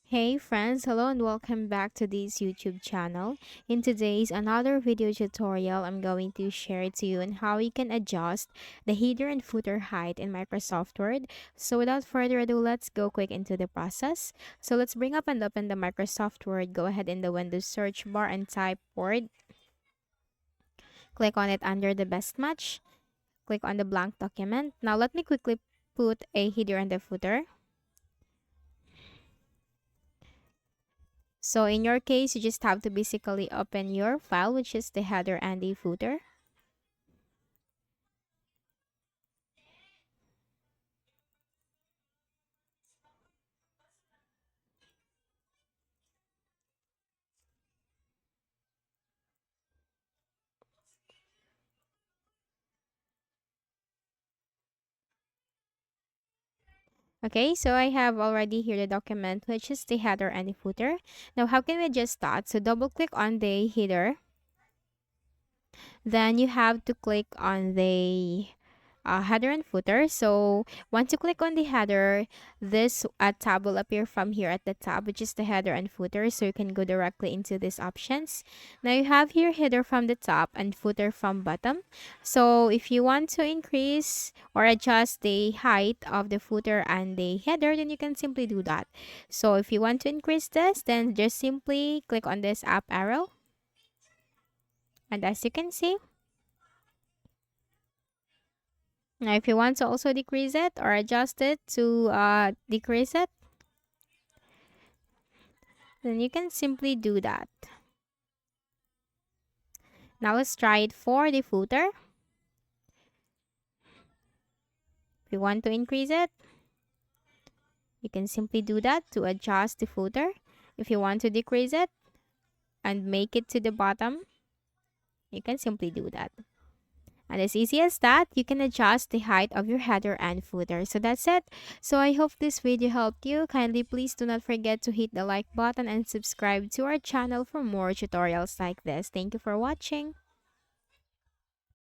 Hey friends, hello and welcome back to this YouTube channel. In today's another video tutorial, I'm going to share to you on how you can adjust the header and footer height in Microsoft Word. So without further ado, let's go quick into the process. So let's bring up and open the Microsoft Word. Go ahead in the Windows search bar and type Word. Click on it under the best match. Click on the blank document. Now let me quickly put a header and the footer. So in your case, you just have to basically open your file, which is the header and the footer. Okay, so I have already here the document, which is the header and the footer. Now, how can we adjust that? So double click on the header. Then you have to click on the header and footer. So once you click on the header, this tab will appear from here at the top, which is the header and footer. So you can go directly into these options. Now you have here header from the top and footer from bottom. So if you want to increase or adjust the height of the footer and the header, then you can simply do that. So if you want to increase this, then just simply click on this up arrow. And as you can see, now, if you want to also decrease it or adjust it to decrease it, then you can simply do that. Now, let's try it for the footer. If you want to increase it, you can simply do that to adjust the footer. If you want to decrease it and make it to the bottom, you can simply do that. And as easy as that, you can adjust the height of your header and footer. So that's it. So I hope this video helped you. Kindly please do not forget to hit the like button and subscribe to our channel for more tutorials like this. Thank you for watching.